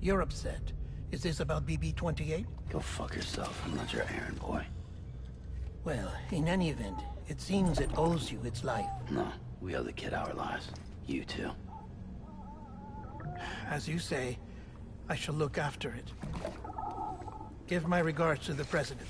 You're upset. Is this about BB-28? Go fuck yourself. I'm not your errand boy. Well, in any event, it seems it owes you its life. No, we owe the kid our lives. You too. As you say, I shall look after it. Give my regards to the President.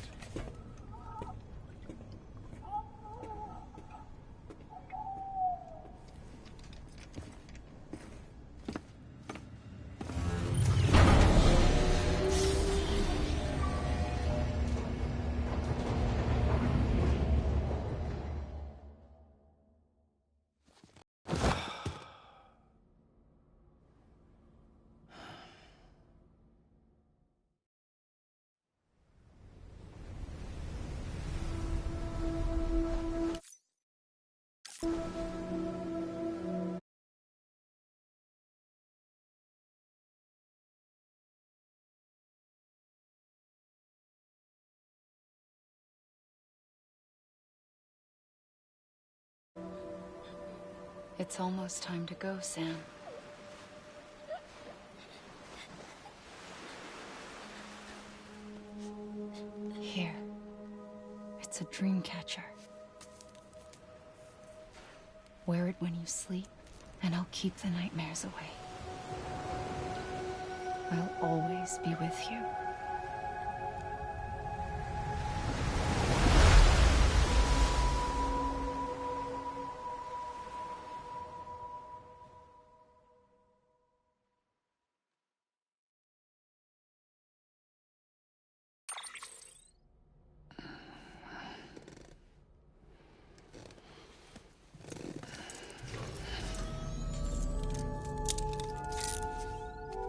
It's almost time to go, Sam. Here. It's a dream catcher. Wear it when you sleep, and I'll keep the nightmares away. I'll always be with you.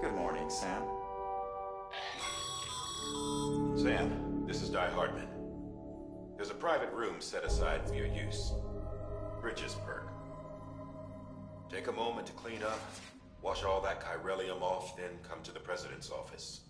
Good morning, Sam. Sam, this is Di Hartman. There's a private room set aside for your use. Bridges perk. Take a moment to clean up, wash all that chiralium off, then come to the President's office.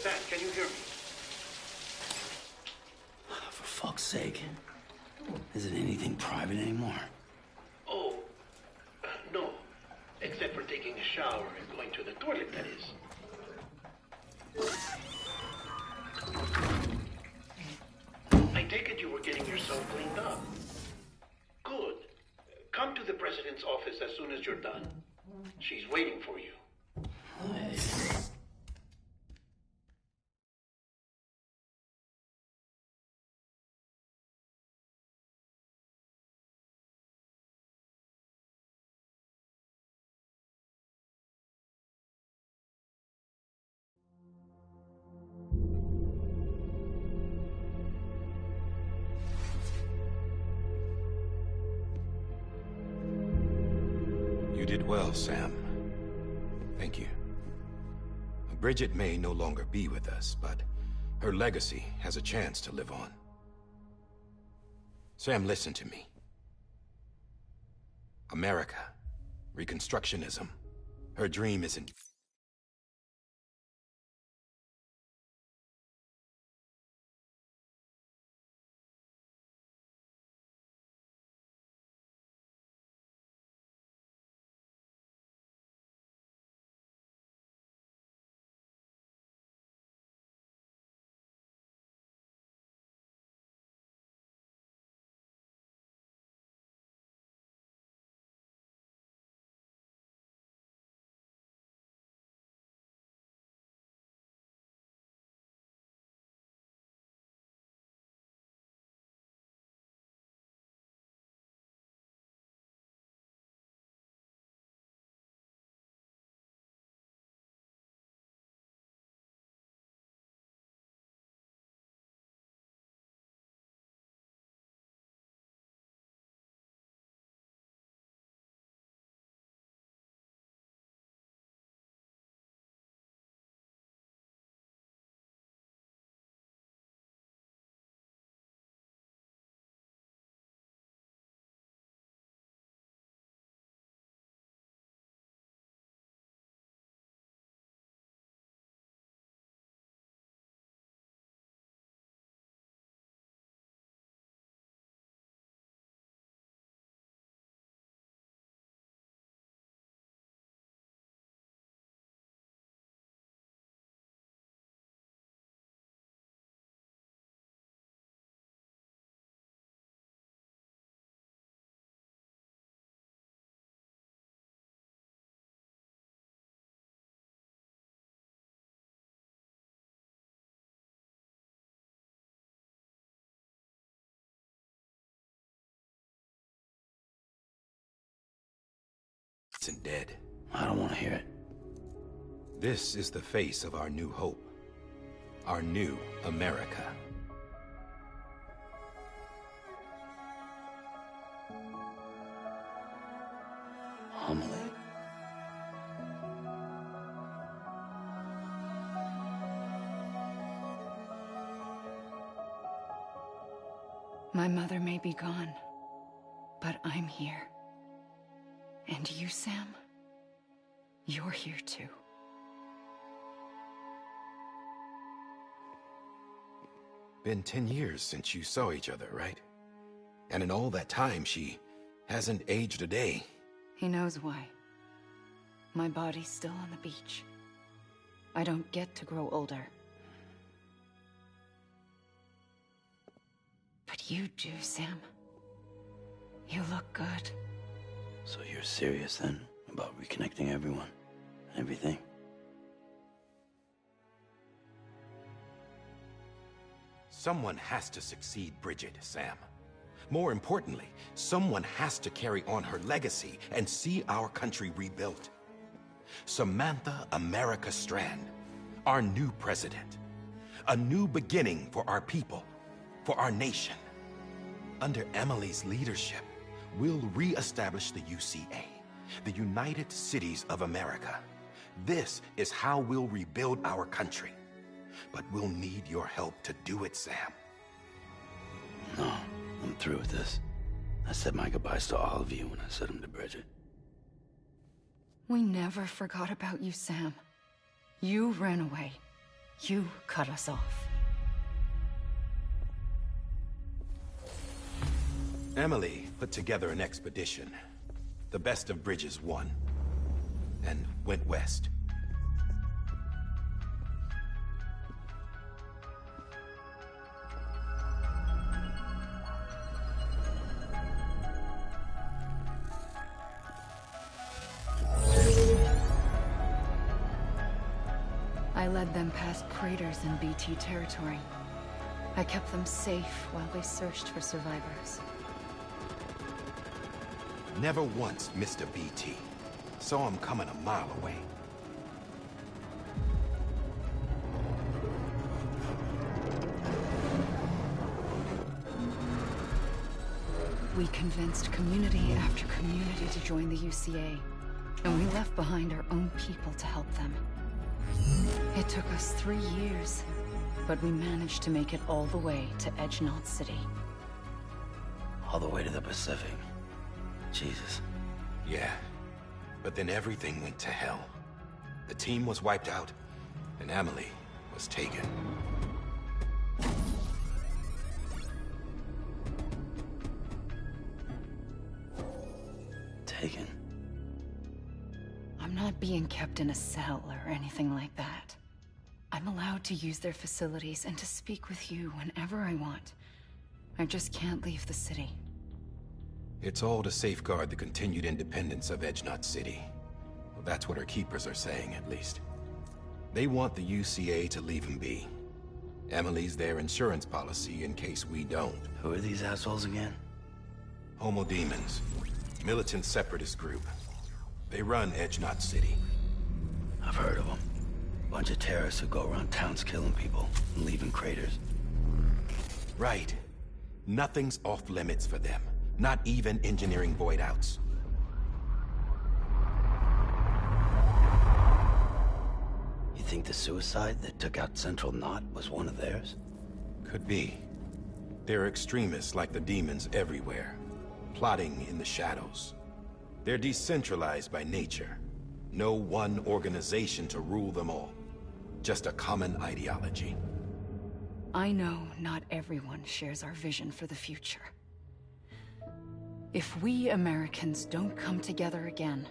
Sam, can you hear me? For fuck's sake. Is it anything private anymore? Oh, no. Except for taking a shower and going to the toilet, that is. I take it you were getting yourself cleaned up. Good. Come to the president's office as soon as you're done. She's waiting for you. You did well, Sam. Thank you. Bridget may no longer be with us, but her legacy has a chance to live on. Sam, listen to me. America, Reconstructionism, her dream isn't... isn't dead. I don't want to hear it. This is the face of our new hope. Our new America. Homily. My mother may be gone, but I'm here. And you, Sam? You're here too. Been 10 years since you saw each other, right? And in all that time, she hasn't aged a day. He knows why. My body's still on the beach. I don't get to grow older. But you do, Sam. You look good. So you're serious then about reconnecting everyone and everything? Someone has to succeed Bridget, Sam. More importantly, someone has to carry on her legacy and see our country rebuilt. Samantha America Strand, our new president. A new beginning for our people, for our nation. Under Emily's leadership, we'll re-establish the UCA, the United Cities of America. This is how we'll rebuild our country. But we'll need your help to do it, Sam. No, I'm through with this. I said my goodbyes to all of you when I said them to Bridget. We never forgot about you, Sam. You ran away. You cut us off. Emily put together an expedition. The best of Bridges won. And went west. I led them past craters in BT territory. I kept them safe while they searched for survivors. Never once missed a BT. Saw him coming a mile away. We convinced community after community to join the UCA, and we left behind our own people to help them. It took us 3 years, but we managed to make it all the way to Edgenot City. All the way to the Pacific. Jesus. Yeah. But then everything went to hell. The team was wiped out, and Emily was taken. Taken? I'm not being kept in a cell or anything like that. I'm allowed to use their facilities and to speak with you whenever I want. I just can't leave the city. It's all to safeguard the continued independence of Edgenot City. Well, that's what our keepers are saying, at least. They want the UCA to leave him be. Emily's their insurance policy in case we don't. Who are these assholes again? Homo Demons. Militant separatist group. They run Edgenot City. I've heard of them. Bunch of terrorists who go around towns killing people and leaving craters. Right. Nothing's off limits for them. Not even engineering void outs. You think the suicide that took out Central Knot was one of theirs? Could be. There are extremists like the demons everywhere, plotting in the shadows. They're decentralized by nature. No one organization to rule them all. Just a common ideology. I know not everyone shares our vision for the future. If we Americans don't come together again,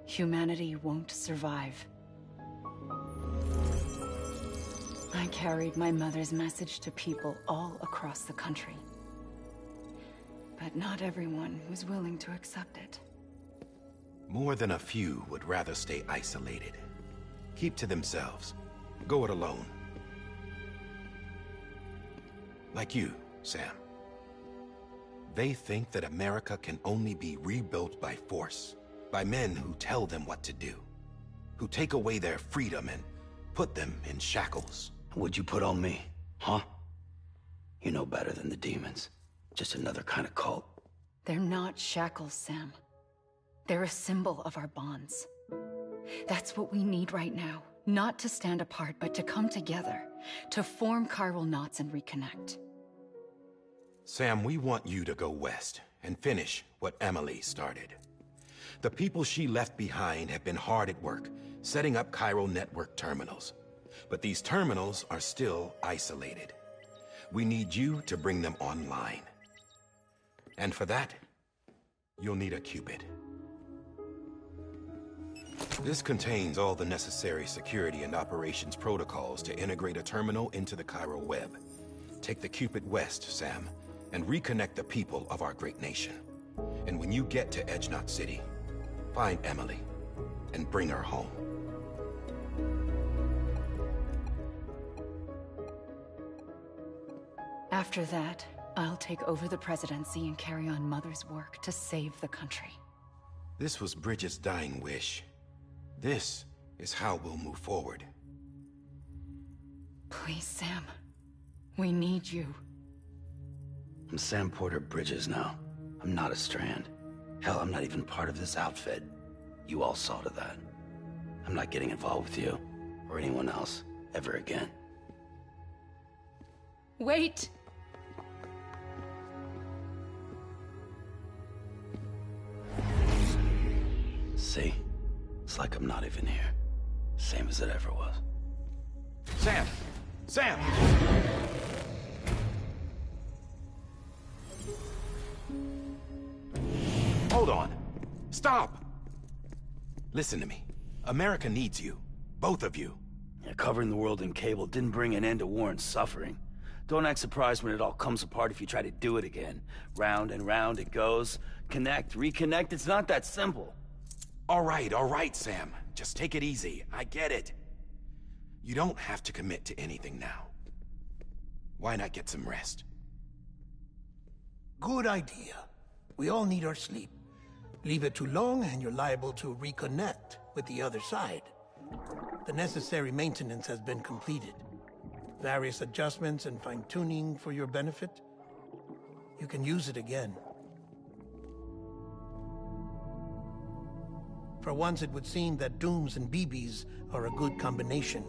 humanity won't survive. I carried my mother's message to people all across the country. But not everyone was willing to accept it. More than a few would rather stay isolated. Keep to themselves. Go it alone. Like you, Sam. They think that America can only be rebuilt by force, by men who tell them what to do, who take away their freedom and put them in shackles. What'd you put on me, huh? You know better than the demons. Just another kind of cult. They're not shackles, Sam. They're a symbol of our bonds. That's what we need right now. Not to stand apart, but to come together, to form chiral knots and reconnect. Sam, we want you to go west and finish what Emily started. The people she left behind have been hard at work, setting up chiral network terminals. But these terminals are still isolated. We need you to bring them online. And for that, you'll need a Cupid. This contains all the necessary security and operations protocols to integrate a terminal into the chiral web. Take the Cupid west, Sam, and reconnect the people of our great nation. And when you get to Edgenot City, find Emily and bring her home. After that, I'll take over the presidency and carry on Mother's work to save the country. This was Bridget's dying wish. This is how we'll move forward. Please, Sam. We need you. I'm Sam Porter Bridges now. I'm not a Strand. Hell, I'm not even part of this outfit. You all saw to that. I'm not getting involved with you, or anyone else, ever again. Wait! See? It's like I'm not even here. Same as it ever was. Sam! Sam! Hold on. Stop! Listen to me. America needs you. Both of you. Yeah, covering the world in cable didn't bring an end to war and suffering. Don't act surprised when it all comes apart if you try to do it again. Round and round it goes. Connect, reconnect, it's not that simple. All right, Sam. Just take it easy. I get it. You don't have to commit to anything now. Why not get some rest? Good idea. We all need our sleep. Leave it too long and you're liable to reconnect with the other side. The necessary maintenance has been completed. Various adjustments and fine-tuning for your benefit. You can use it again. For once, it would seem that Dooms and BBs are a good combination.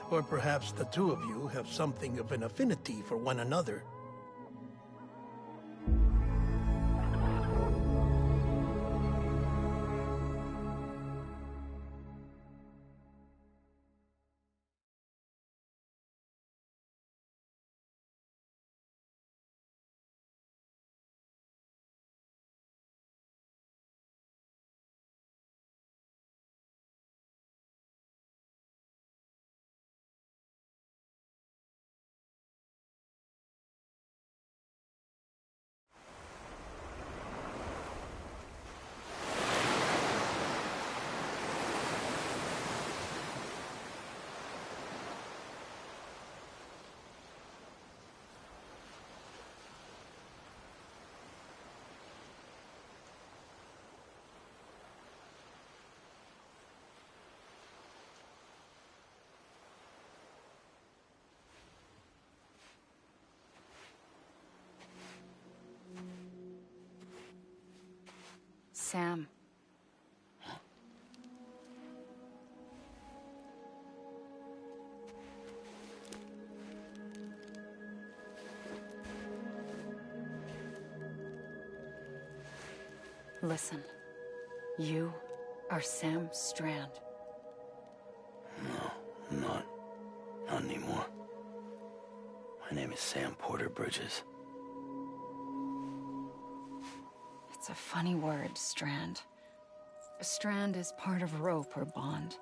Or perhaps the two of you have something of an affinity for one another. Sam. Listen. You are Sam Strand. No, I'm not. Not anymore. My name is Sam Porter Bridges. It's a funny word, strand. A strand is part of rope or bond,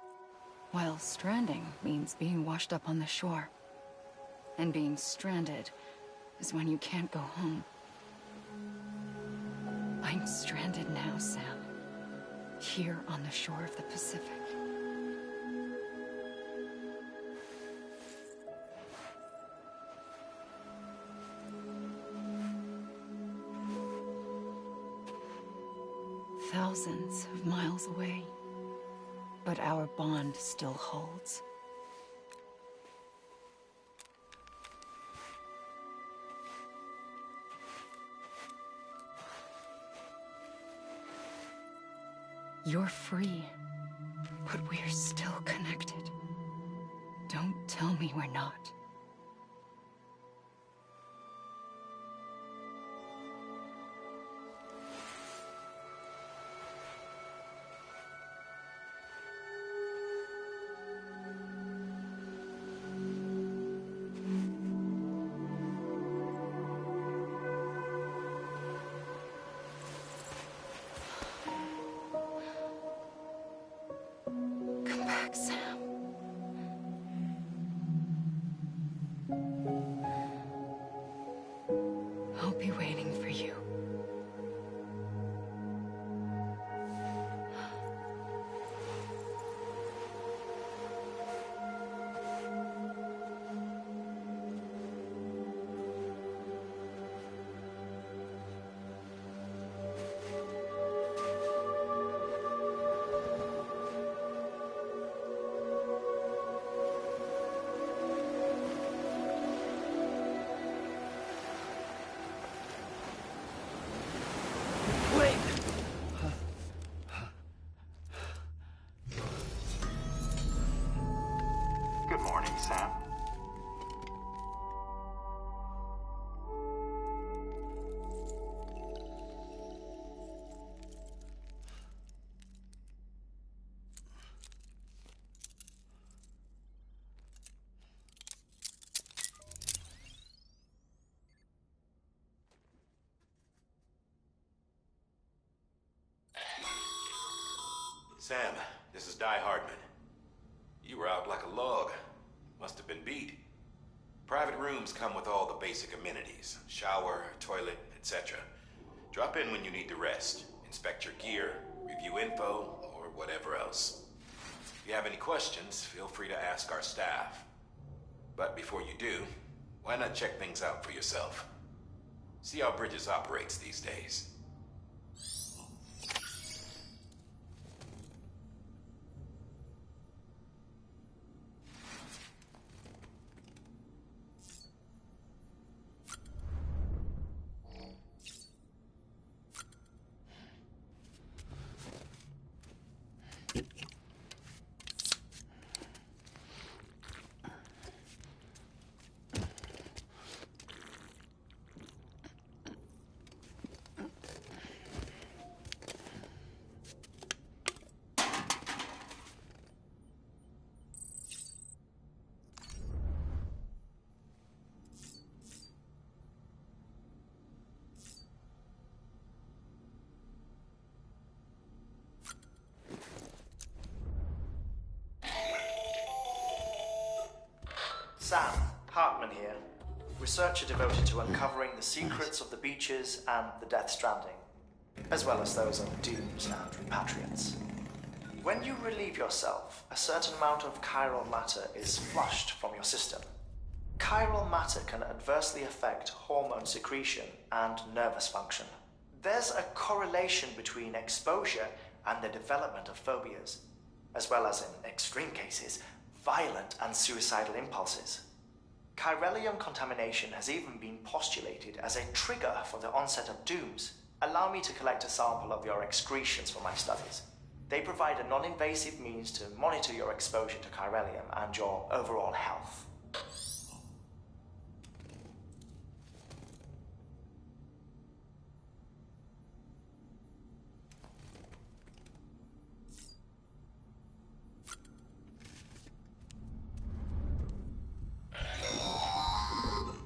while stranding means being washed up on the shore. And being stranded is when you can't go home. I'm stranded now, Sam. Here on the shore of the Pacific. Thousands of miles away, but our bond still holds. You're free, but we're still connected. Don't tell me we're not. Come back, Sam. I'll be waiting for you. Sam, this is Hardman. You were out like a log. Must have been beat. Private rooms come with all the basic amenities. Shower, toilet, etc. Drop in when you need to rest. Inspect your gear, review info, or whatever else. If you have any questions, feel free to ask our staff. But before you do, why not check things out for yourself? See how Bridges operates these days. Sam, Hartman here, researcher devoted to uncovering the secrets of the beaches and the Death Stranding, as well as those of dooms and repatriants. When you relieve yourself, a certain amount of chiral matter is flushed from your system. Chiral matter can adversely affect hormone secretion and nervous function. There's a correlation between exposure and the development of phobias, as well as, in extreme cases, violent and suicidal impulses. Chiralium contamination has even been postulated as a trigger for the onset of dooms. Allow me to collect a sample of your excretions for my studies. They provide a non-invasive means to monitor your exposure to chiralium and your overall health.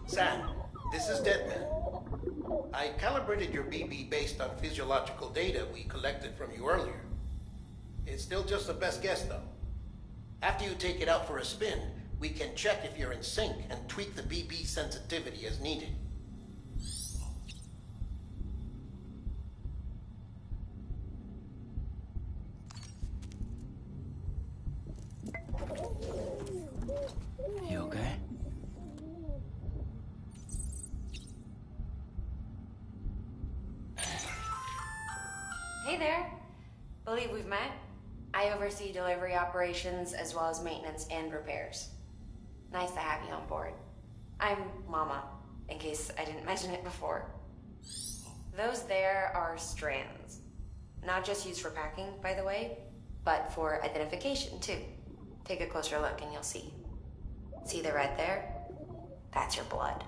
Sam, this is Deadman. I calibrated your BB based on physiological data we collected from you earlier. It's still just a best guess, though. After you take it out for a spin, we can check if you're in sync and tweak the BB sensitivity as needed. You okay? Hey there. Believe we've met. I oversee delivery operations as well as maintenance and repairs. Nice to have you on board. I'm Mama, in case I didn't mention it before. Those there are strands. Not just used for packing, by the way, but for identification too. Take a closer look and you'll see. See the red there? That's your blood.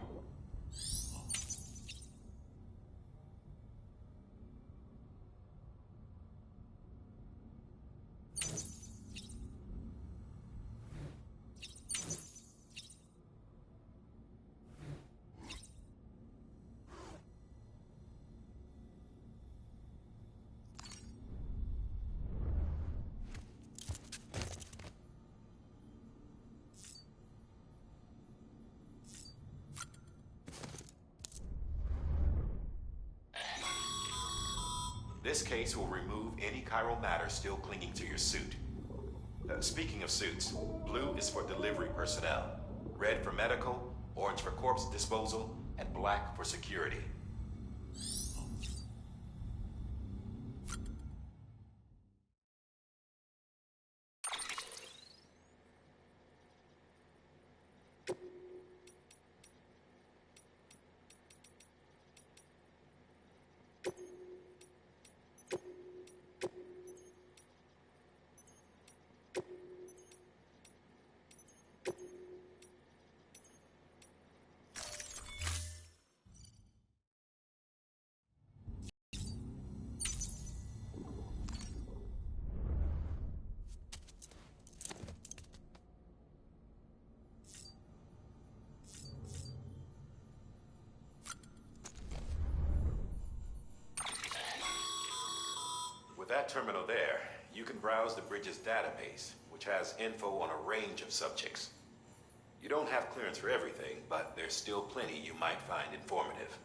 This case will remove any chiral matter still clinging to your suit. Speaking of suits, blue is for delivery personnel, red for medical, orange for corpse disposal, and black for security. With that terminal there, you can browse the bridge's database, which has info on a range of subjects. You don't have clearance for everything, but there's still plenty you might find informative.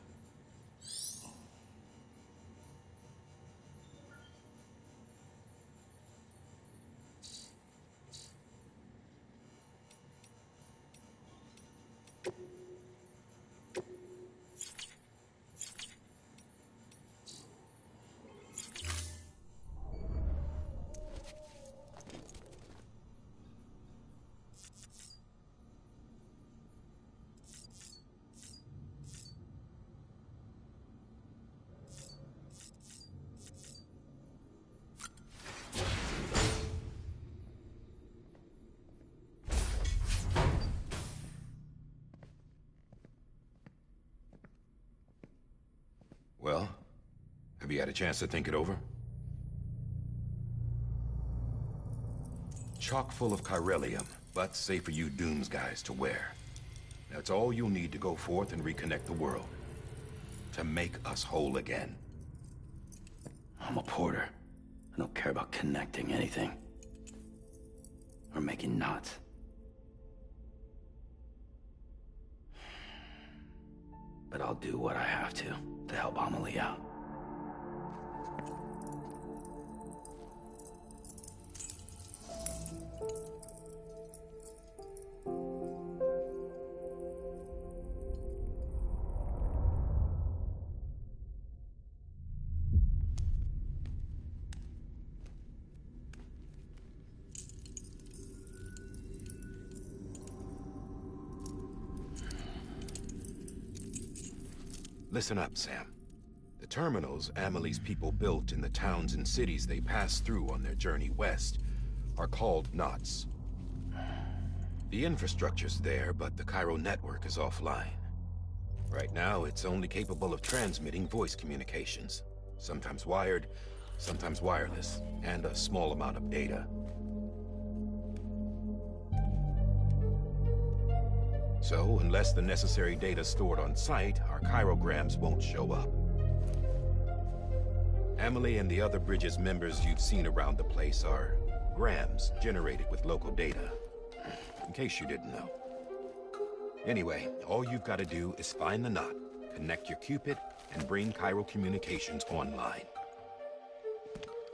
Well, have you had a chance to think it over? Chock full of chiralium, but safe for you Dooms guys to wear. That's all you'll need to go forth and reconnect the world. To make us whole again. I'm a porter. I don't care about connecting anything. Or making knots. But I'll do what I have to help Amelie out. Listen up, Sam. The terminals Amelie's people built in the towns and cities they passed through on their journey west are called knots. The infrastructure's there, but the Cairo network is offline. Right now, it's only capable of transmitting voice communications. Sometimes wired, sometimes wireless, and a small amount of data. So, unless the necessary data's stored on site, our chirograms won't show up. Amelie and the other Bridges members you've seen around the place are grams generated with local data. In case you didn't know. Anyway, all you've got to do is find the knot, connect your Cupid, and bring Cairo communications online.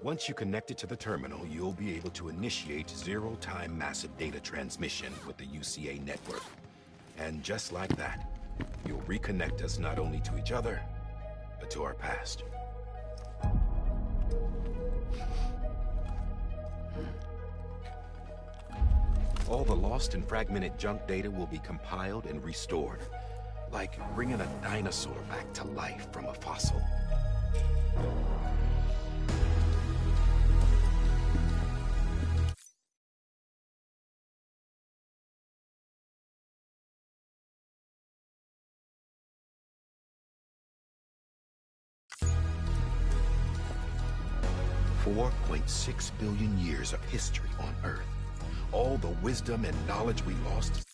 Once you connect it to the terminal, you'll be able to initiate zero-time massive data transmission with the UCA network. And just like that, you'll reconnect us not only to each other, but to our past. All the lost and fragmented junk data will be compiled and restored, like bringing a dinosaur back to life from a fossil. 4.6 billion years of history on Earth. All the wisdom and knowledge we lost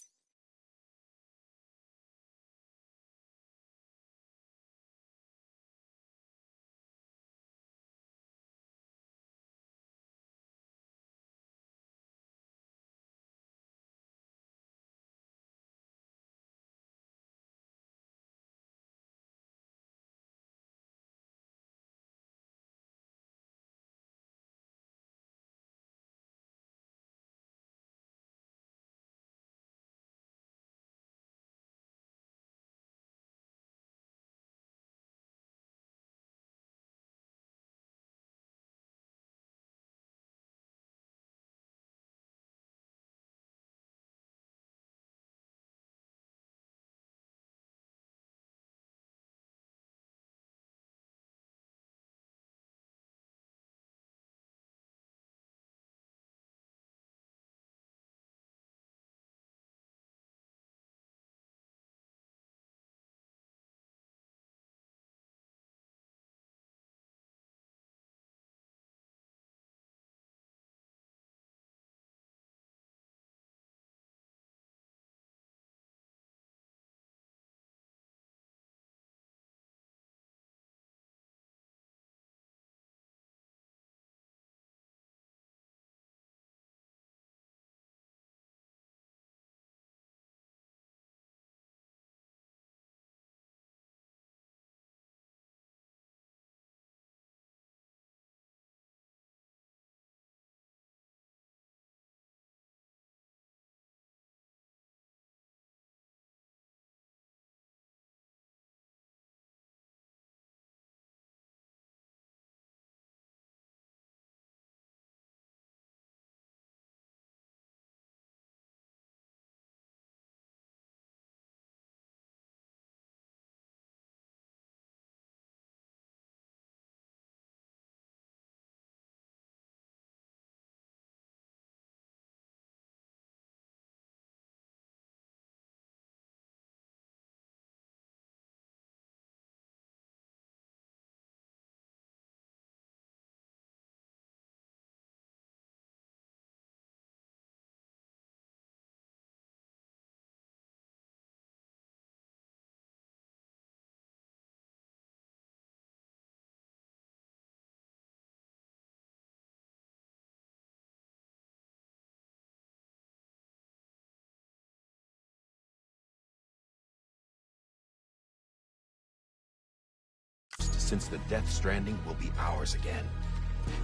since the Death Stranding will be ours again.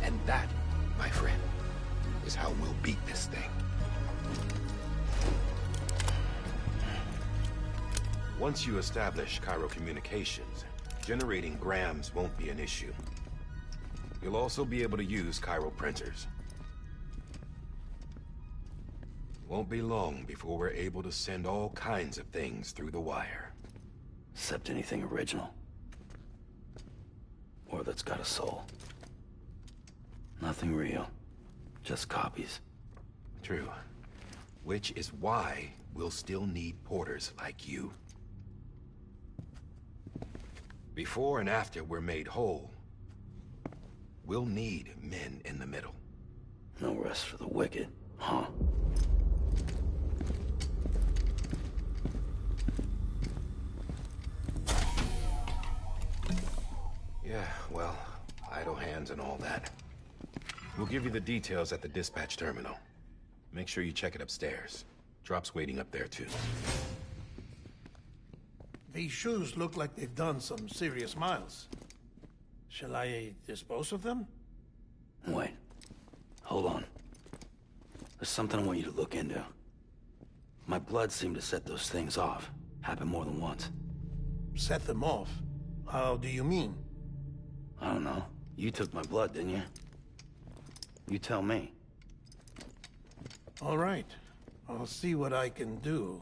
And that, my friend, is how we'll beat this thing. Once you establish Cairo communications, generating grams won't be an issue. You'll also be able to use Cairo printers. Won't be long before we're able to send all kinds of things through the wire. Except anything original. Or that's got a soul. Nothing real. Just copies. True. Which is why we'll still need porters like you. Before and after we're made whole, we'll need men in the middle. No rest for the wicked, huh? Yeah, well, idle hands and all that. We'll give you the details at the dispatch terminal. Make sure you check it upstairs. Drop's waiting up there, too. These shoes look like they've done some serious miles. Shall I dispose of them? Wait. Hold on. There's something I want you to look into. My blood seemed to set those things off. Happened more than once. Set them off? How do you mean? I don't know. You took my blood, didn't you? You tell me. All right. I'll see what I can do.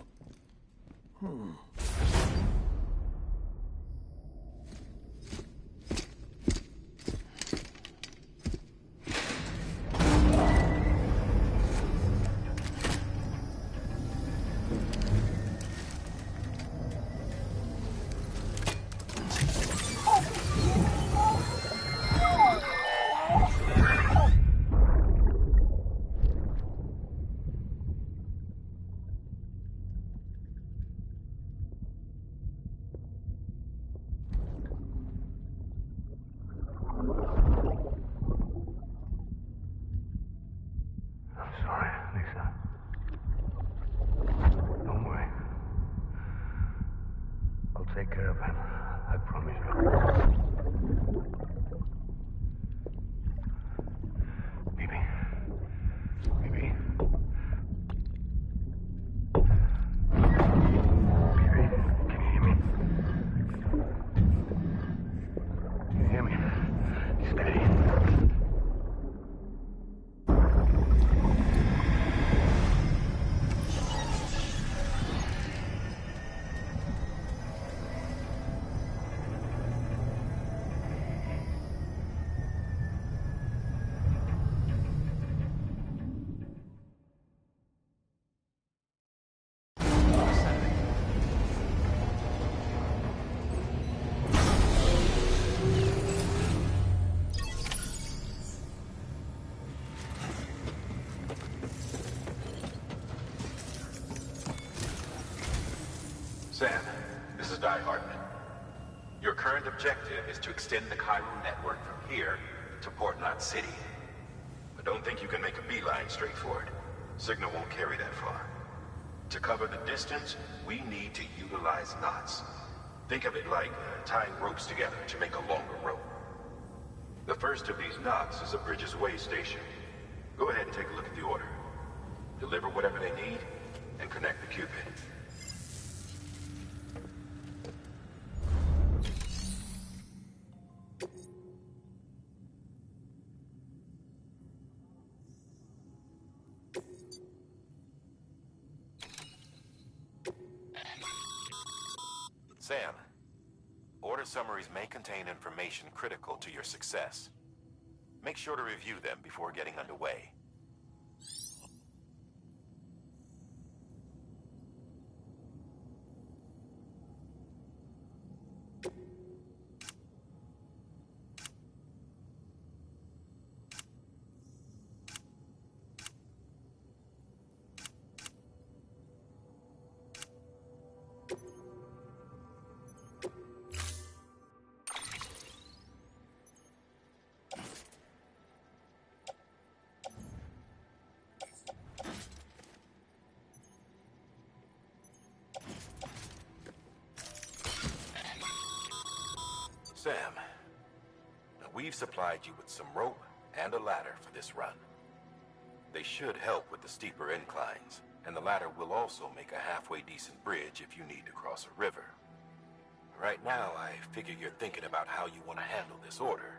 Take care of him. I promise you. Baby. Baby. Baby, can you hear me? Can you hear me? Steady. Sam, this is Hartman. Your current objective is to extend the Cairo network from here to Port Knot City. But don't think you can make a beeline straight for it. Signal won't carry that far. To cover the distance, we need to utilize knots. Think of it like tying ropes together to make a longer rope. The first of these knots is a Bridges Way station. Go ahead and take a look at the order. Deliver whatever they need, and connect the Cupid. Sam, order summaries may contain information critical to your success. Make sure to review them before getting underway. We've supplied you with some rope and a ladder for this run. They should help with the steeper inclines, and the ladder will also make a halfway decent bridge if you need to cross a river. Right now, I figure you're thinking about how you want to handle this order.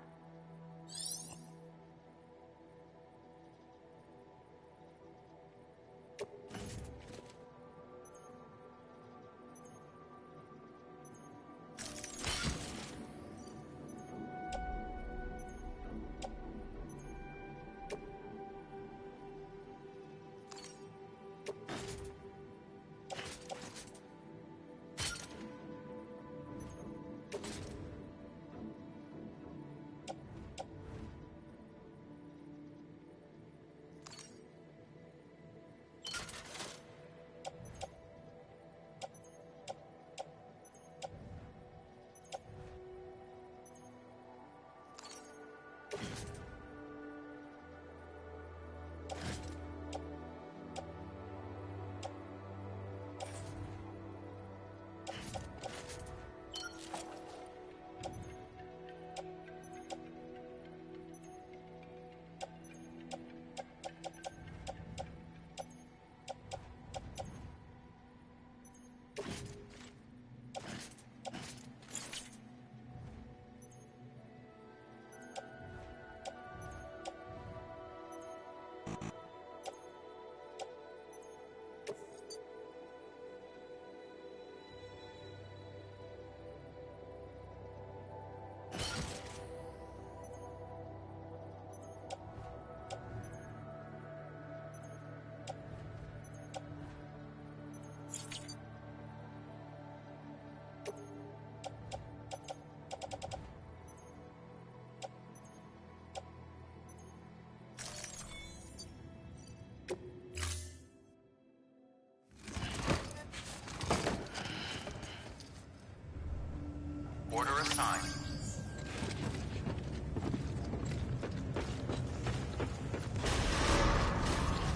Order assigned.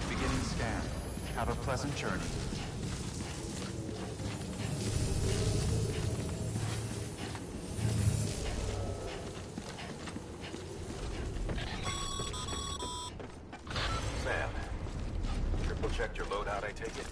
Beginning scan. Have a pleasant journey. Sam, triple checked your loadout, I take it?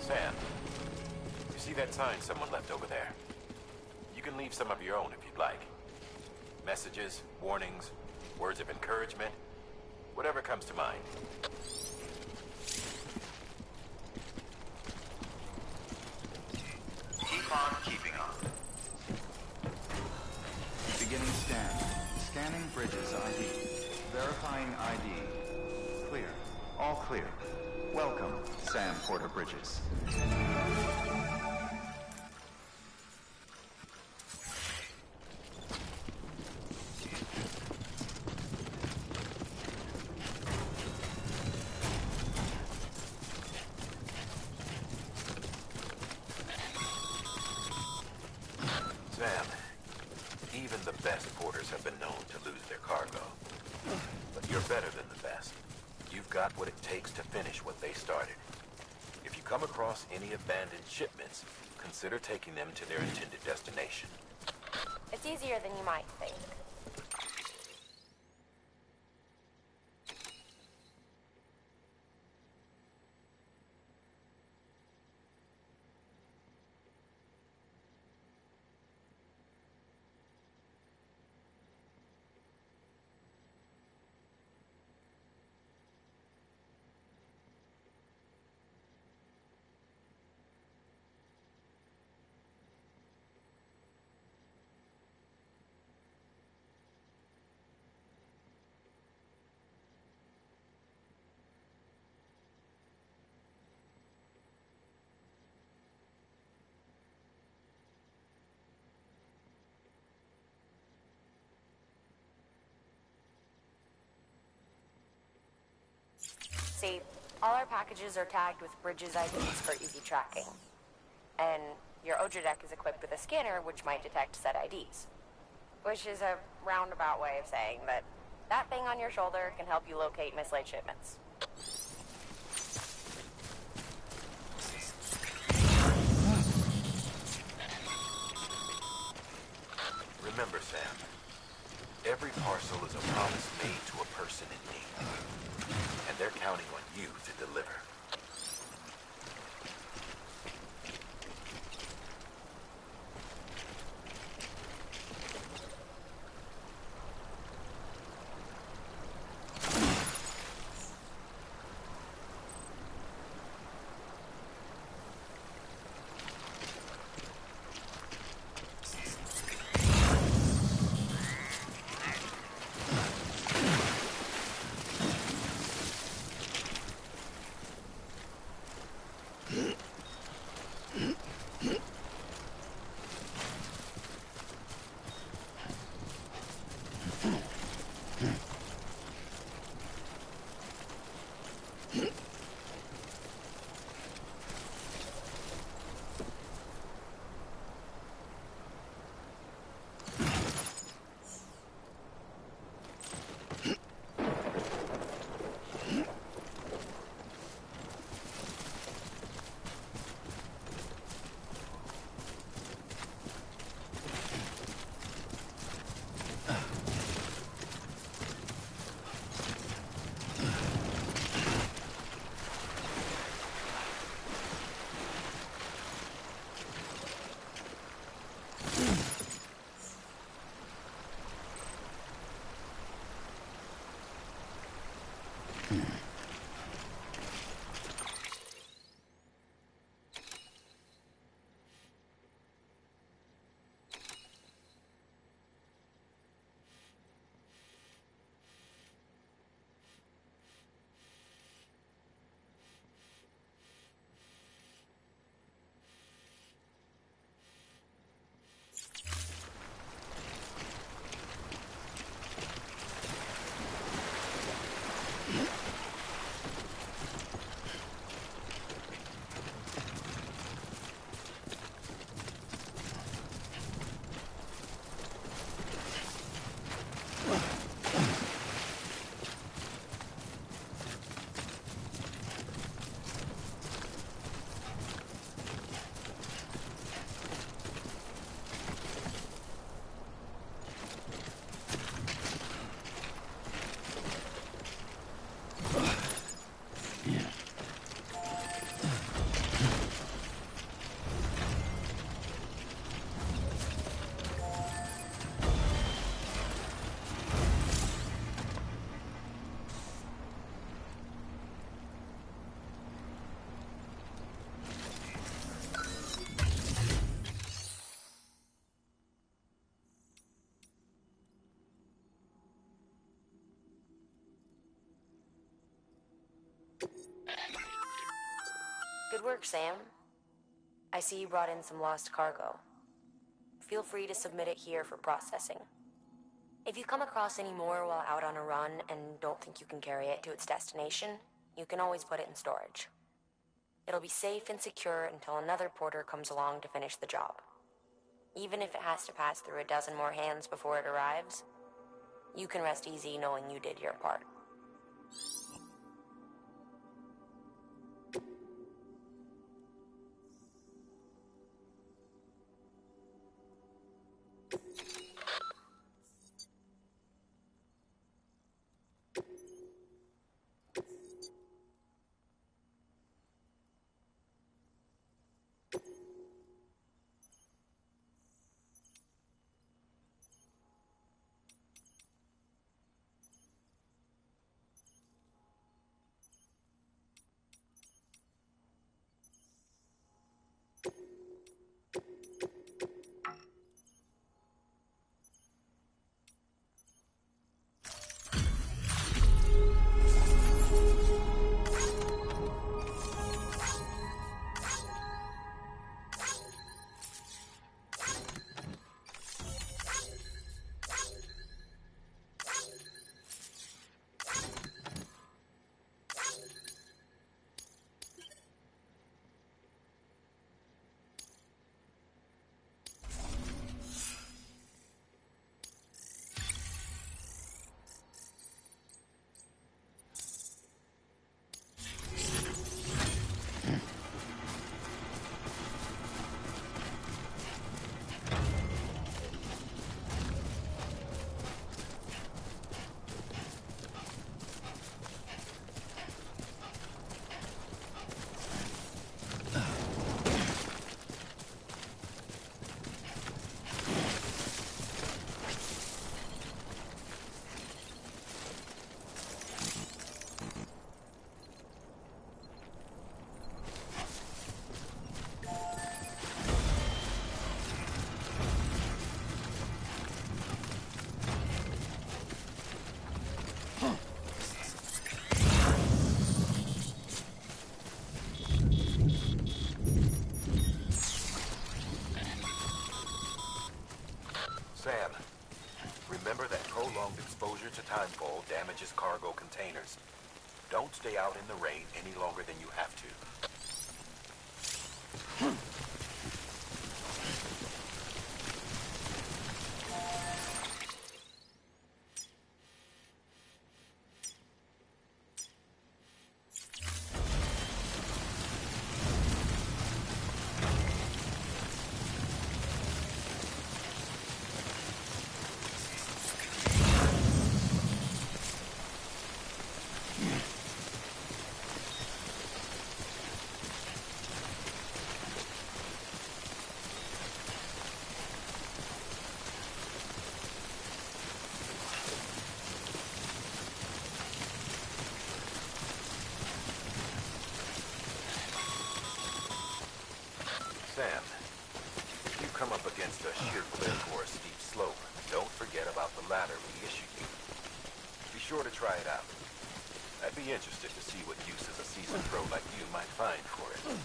Sam, you see that sign someone left over there? You can leave some of your own if you'd like. Messages, warnings, words of encouragement, whatever comes to mind. Keep on keeping on. Beginning scan. Scanning bridges ID. Verifying ID. Clear. All clear. Welcome, Sam Porter Bridges. Sam, even the best porters have been known to lose their cargo. But you're better than the best. You've got what it takes to finish what they started. If you come across any abandoned shipments, consider taking them to their intended destination. It's easier than you might think. See, all our packages are tagged with Bridges IDs for easy tracking. And your Odra deck is equipped with a scanner which might detect said IDs. Which is a roundabout way of saying that that thing on your shoulder can help you locate mislaid shipments. Remember, Sam, every parcel is a promise made to a person in need. And they're counting on you to deliver. Good work, Sam. I see you brought in some lost cargo. Feel free to submit it here for processing. If you come across any more while out on a run and don't think you can carry it to its destination, you can always put it in storage. It'll be safe and secure until another porter comes along to finish the job. Even if it has to pass through a dozen more hands before it arrives, you can rest easy knowing you did your part. Such a timefall damages cargo containers. Don't stay out in the rain any longer than you have to. Sam, if you come up against a sheer cliff or a steep slope, don't forget about the ladder we issued you. Be sure to try it out. I'd be interested to see what uses a seasoned pro like you might find for it.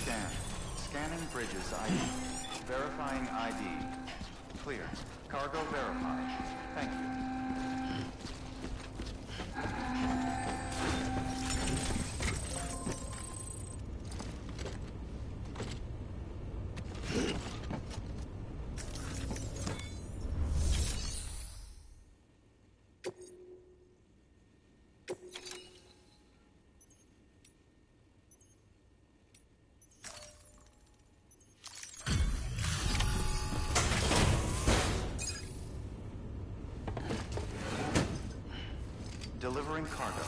scan. Scanning bridges ID. Verifying ID. Clear. Cargo verified. Thank you. Delivering cargo.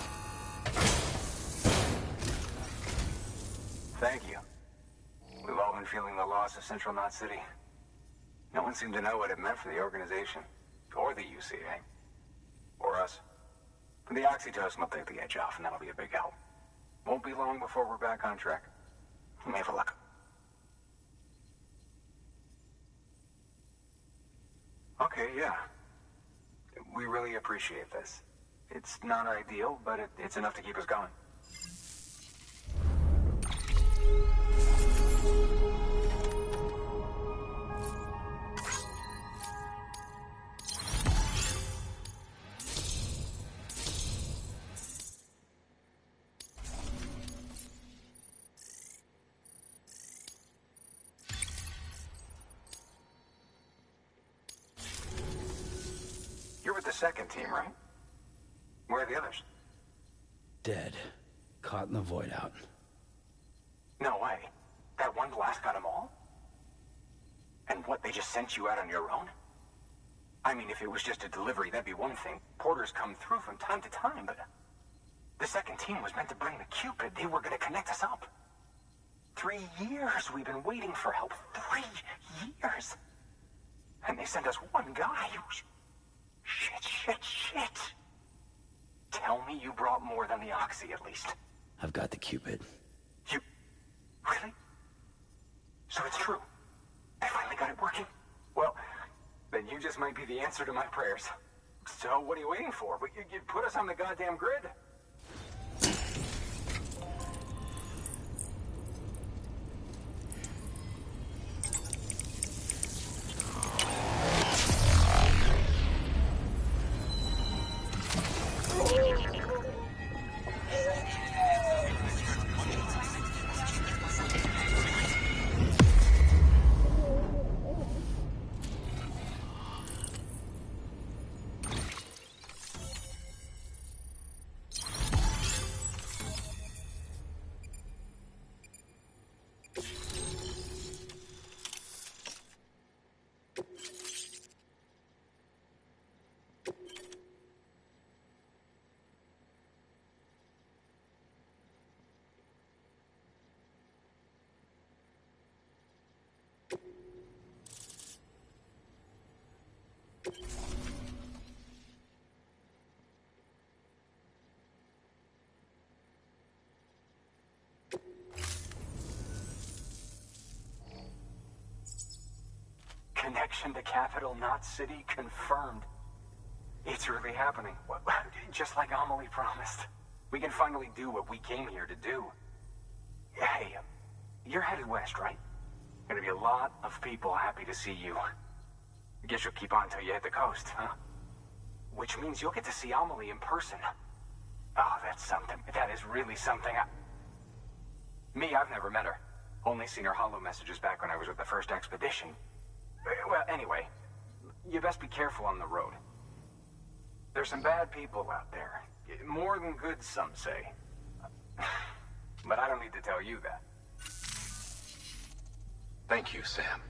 Thank you. We've all been feeling the loss of Central Knot City. No one seemed to know what it meant for the organization, or the UCA, or us. The oxytocin will take the edge off, and that'll be a big help. Won't be long before we're back on track. You may have luck. Okay, yeah. We really appreciate this. It's not ideal, but it's enough to keep us going. You're with the second team, right? Where are the others? Dead. Caught in the void out. No way. That one blast got them all? And what, they just sent you out on your own? I mean, if it was just a delivery, that'd be one thing. Porters come through from time to time, but... The second team was meant to bring the Cupid. They were gonna connect us up. 3 years we've been waiting for help. 3 years! And they sent us one guy who's... Shit. Tell me you brought more than the Oxy, at least. I've got the Cupid. You... Really? So it's true. They finally got it working? Well, then you just might be the answer to my prayers. So what are you waiting for? You put us on the goddamn grid. Connection to Capital Knot City confirmed. It's really happening. Just like Amelie promised. We can finally do what we came here to do. Hey, you're headed west, right? Gonna be a lot of people happy to see you. I guess you'll keep on till you hit the coast, huh? Which means you'll get to see Amelie in person. Oh, that's something. That is really something. I've never met her. Only seen her holo messages back when I was with the first expedition. Well, anyway, you best be careful on the road. There's some bad people out there. More than good, some say. But I don't need to tell you that. Thank you, Sam.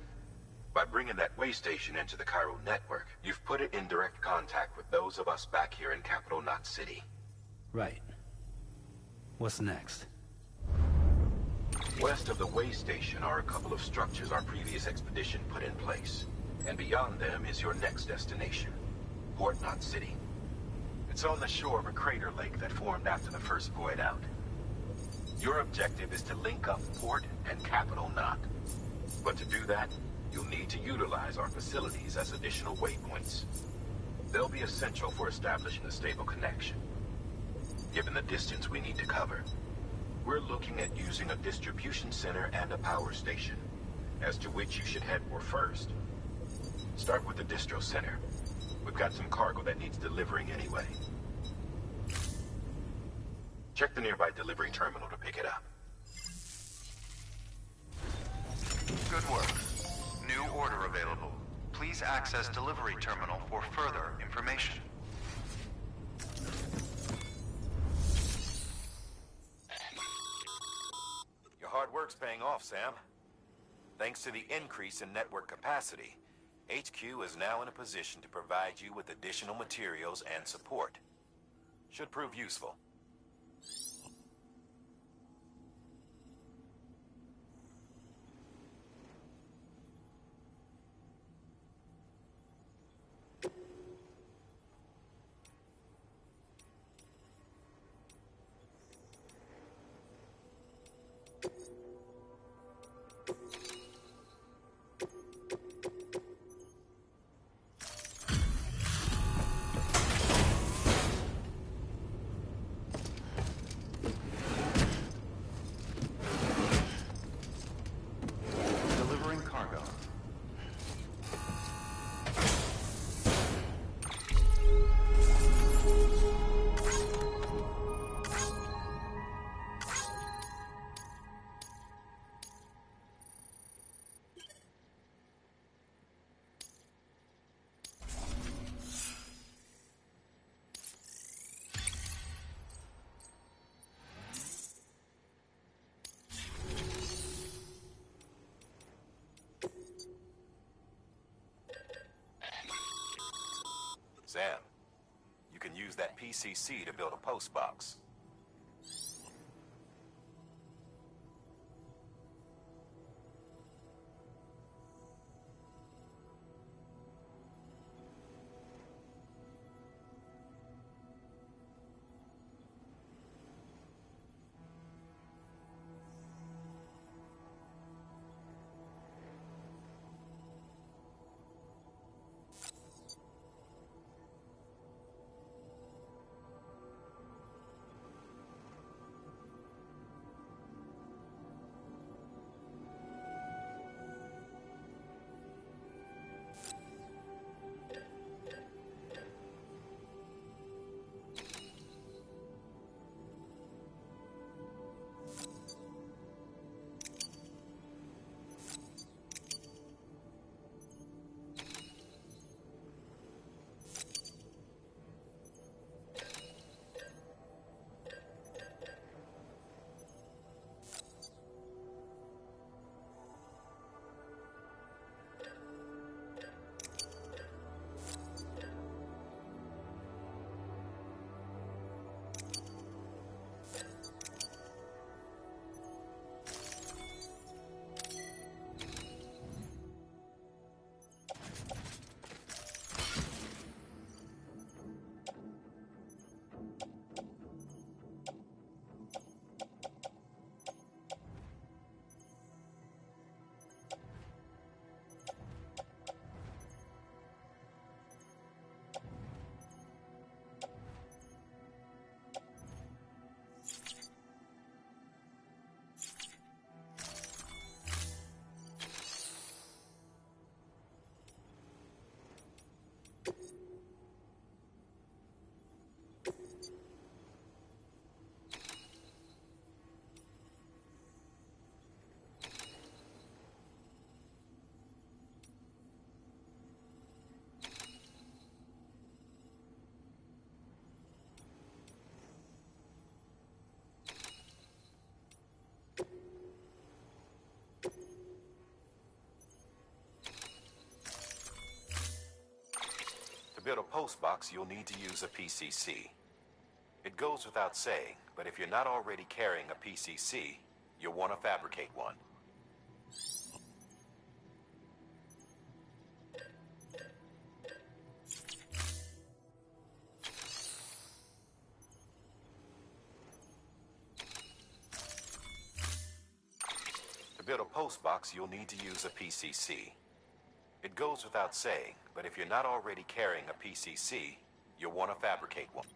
By bringing that way station into the Cairo network, you've put it in direct contact with those of us back here in Capital Knot City. Right. What's next? West of the way station are a couple of structures our previous expedition put in place. And beyond them is your next destination, Port Knot City. It's on the shore of a crater lake that formed after the first void out. Your objective is to link up Port and Capital Knot. But to do that, you'll need to utilize our facilities as additional waypoints. They'll be essential for establishing a stable connection. Given the distance we need to cover, we're looking at using a distribution center and a power station, as to which you should head for first. Start with the distro center. We've got some cargo that needs delivering anyway. Check the nearby delivery terminal to pick it up. Good work. New order available. Please access delivery terminal for further information. Your hard work's paying off, Sam. Thanks to the increase in network capacity, HQ is now in a position to provide you with additional materials and support. Should prove useful. Delivering cargo. Sam, you can use that PCC to build a post box. To build a post box, you'll need to use a PCC. It goes without saying, but if you're not already carrying a PCC, you'll want to fabricate one. To build a post box, you'll need to use a PCC. It goes without saying, but if you're not already carrying a PCC, you'll want to fabricate one.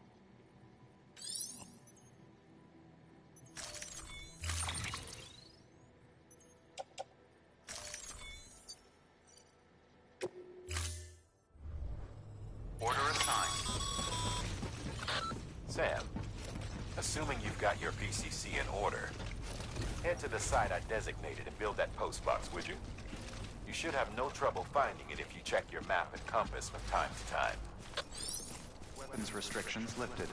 Order assigned. Sam, assuming you've got your PCC in order, head to the site I designated and build that postbox, would you? You should have no trouble finding it if you check your map and compass from time to time. Weapons restrictions lifted.